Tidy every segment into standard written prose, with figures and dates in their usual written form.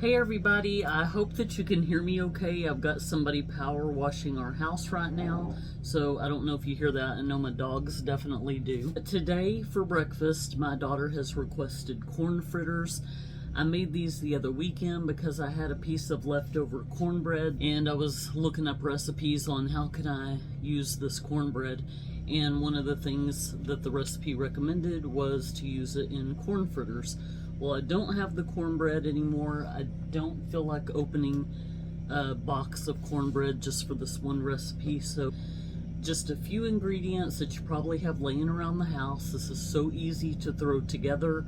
Hey everybody, I hope that you can hear me okay. I've got somebody power washing our house right now, so I don't know if you hear that. I know my dogs definitely do. Today for breakfast, my daughter has requested corn fritters. I made these the other weekend because I had a piece of leftover cornbread and I was looking up recipes on how can I use this cornbread, and one of the things that the recipe recommended was to use it in corn fritters. Well, I don't have the cornbread anymore. I don't feel like opening a box of cornbread just for this one recipe, so just a few ingredients that you probably have laying around the house. This is so easy to throw together,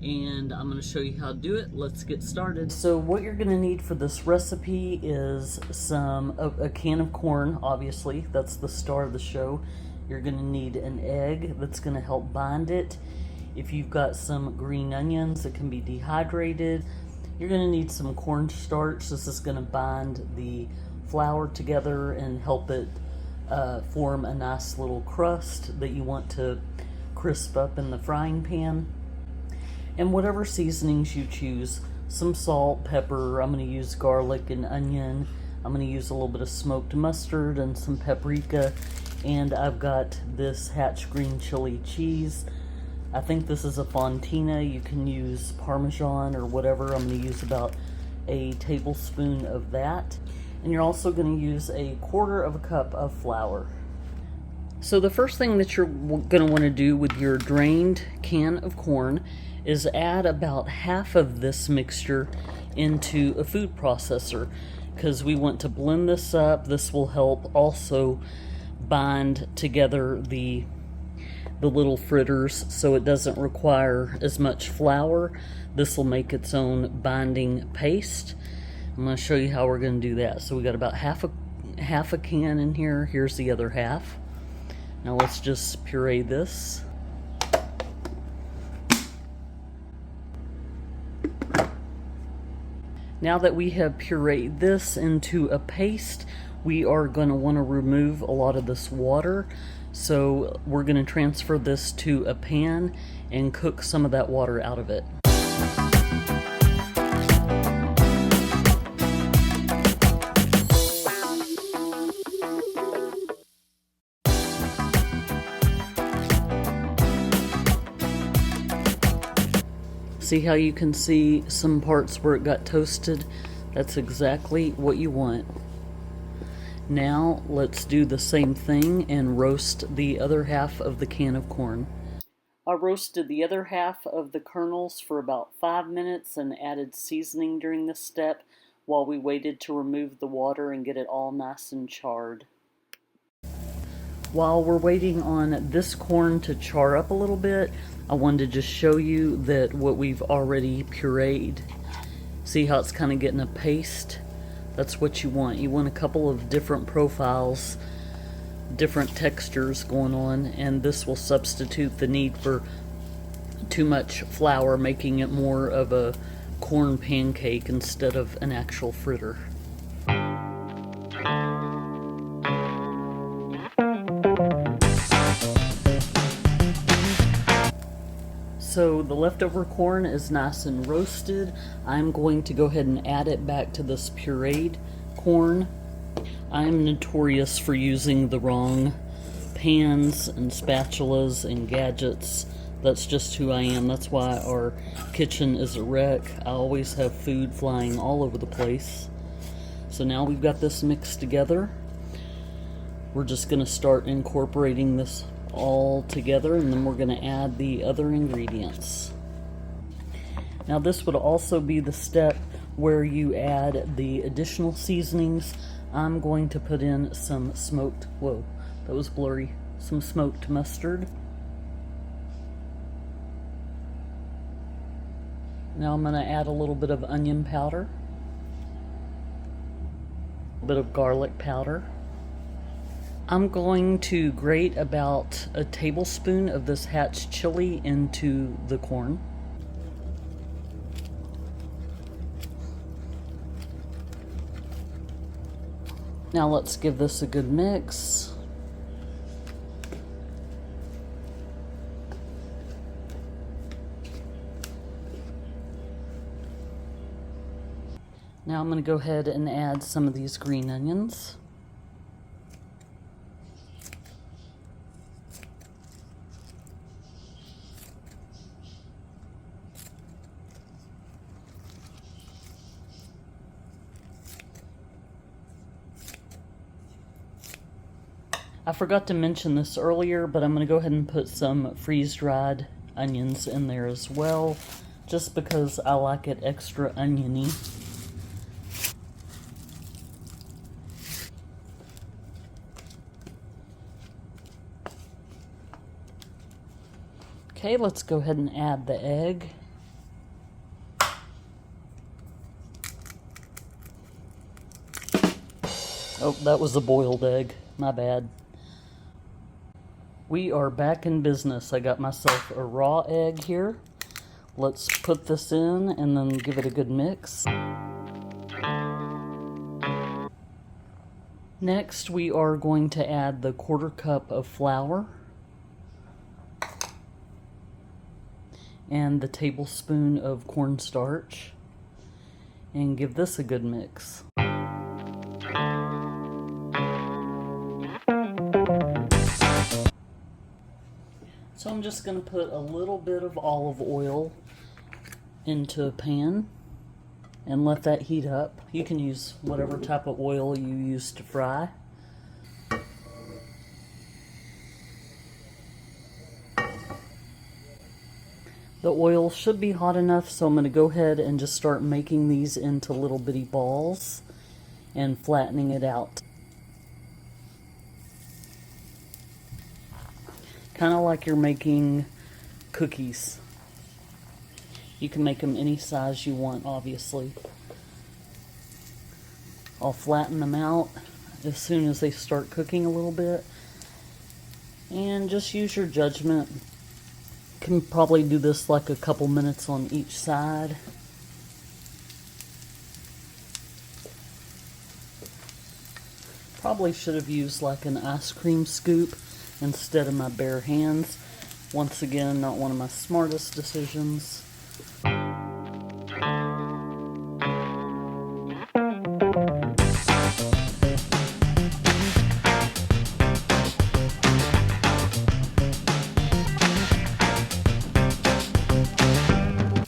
and I'm going to show you how to do it. Let's get started. So what you're going to need for this recipe is a can of corn, obviously. That's the star of the show. You're going to need an egg that's going to help bind it. If you've got some green onions that can be dehydrated, you're going to need some cornstarch. This is going to bind the flour together and help it form a nice little crust that you want to crisp up in the frying pan. And whatever seasonings you choose, some salt, pepper, I'm going to use garlic and onion. I'm going to use a little bit of smoked mustard and some paprika. And I've got this Hatch green chili cheese. I think this is a fontina. You can use Parmesan or whatever. I'm going to use about a tablespoon of that. And you're also going to use a 1/4 cup of flour. So the first thing that you're going to want to do with your drained can of corn is add about half of this mixture into a food processor, because we want to blend this up. This will help also bind together the little fritters, so it doesn't require as much flour. This will make its own binding paste. I'm going to show you how we're going to do that. So we got about half a can in here. Here's the other half. Now let's just puree this. Now that we have pureed this into a paste, we are going to want to remove a lot of this water. So we're going to transfer this to a pan and cook some of that water out of it. See how you can see some parts where it got toasted? That's exactly what you want. Now let's do the same thing and roast the other half of the can of corn. I roasted the other half of the kernels for about 5 minutes and added seasoning during this step while we waited to remove the water and get it all nice and charred. While we're waiting on this corn to char up a little bit, I wanted to just show you that what we've already pureed. See how it's kind of getting a paste? That's what you want. You want a couple of different profiles, different textures going on, and this will substitute the need for too much flour, making it more of a corn pancake instead of an actual fritter. So the leftover corn is nice and roasted. I'm going to go ahead and add it back to this pureed corn. I'm notorious for using the wrong pans and spatulas and gadgets. That's just who I am. That's why our kitchen is a wreck. I always have food flying all over the place. So now we've got this mixed together. We're just going to start incorporating this all together, and then we're going to add the other ingredients. Now this would also be the step where you add the additional seasonings. I'm going to put in some smoked, whoa, that was blurry, some smoked mustard. Now I'm going to add a little bit of onion powder, a bit of garlic powder. I'm going to grate about a tablespoon of this Hatch chili into the corn. Now let's give this a good mix. Now I'm going to go ahead and add some of these green onions. I forgot to mention this earlier, but I'm going to go ahead and put some freeze-dried onions in there as well, just because I like it extra oniony. Okay, let's go ahead and add the egg. Oh, that was a boiled egg. My bad. We are back in business. I got myself a raw egg here. Let's put this in and then give it a good mix. Next, we are going to add the 1/4 cup of flour and the tablespoon of cornstarch and give this a good mix. So I'm just going to put a little bit of olive oil into a pan and let that heat up. You can use whatever type of oil you use to fry. The oil should be hot enough, so I'm going to go ahead and just start making these into little bitty balls and flattening it out. Kind of like you're making cookies. You can make them any size you want, obviously. I'll flatten them out as soon as they start cooking a little bit. And just use your judgment. Can probably do this like a couple minutes on each side. Probably should have used like an ice cream scoop instead of my bare hands. Once again, not one of my smartest decisions.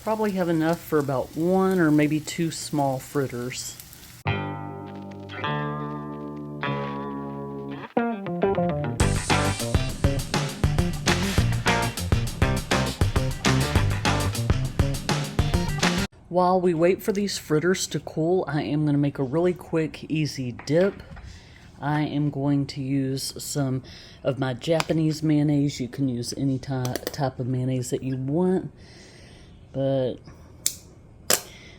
Probably have enough for about 1 or maybe 2 small fritters. While we wait for these fritters to cool, I am going to make a really quick, easy dip. I am going to use some of my Japanese mayonnaise. You can use any type of mayonnaise that you want, but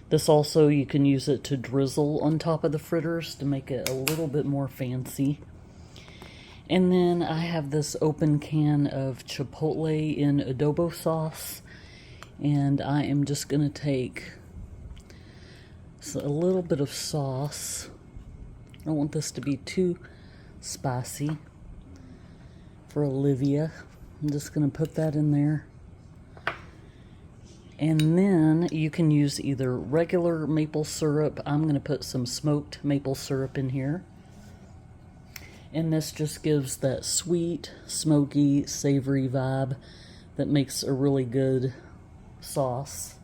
this also, you can use it to drizzle on top of the fritters to make it a little bit more fancy. And then I have this open can of chipotle in adobo sauce, and I am just going to take a little bit of sauce. I don't want this to be too spicy for Olivia. I'm just going to put that in there. And then you can use either regular maple syrup. I'm going to put some smoked maple syrup in here. And this just gives that sweet, smoky, savory vibe that makes a really good sauce.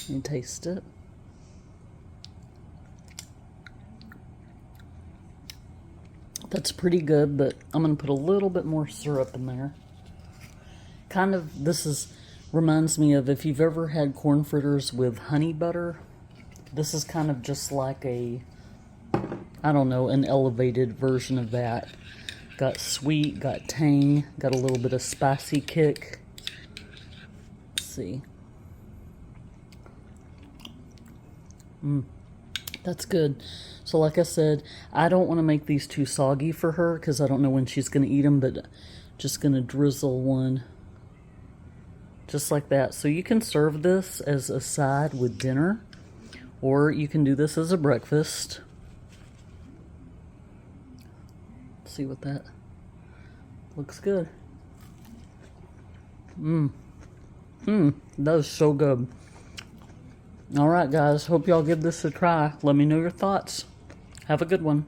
And taste it. That's pretty good, but I'm going to put a little bit more syrup in there. Kind of, reminds me of if you've ever had corn fritters with honey butter. This is kind of just like a, I don't know, an elevated version of that. Got sweet, got tang, got a little bit of spicy kick. Let's see. That's good. So like I said, I don't want to make these too soggy for her because I don't know when she's going to eat them, but just going to drizzle one just like that. So you can serve this as a side with dinner, Or you can do this as a breakfast. Let's see what that looks good. That is so good. Alright guys, hope y'all give this a try. Let me know your thoughts. Have a good one.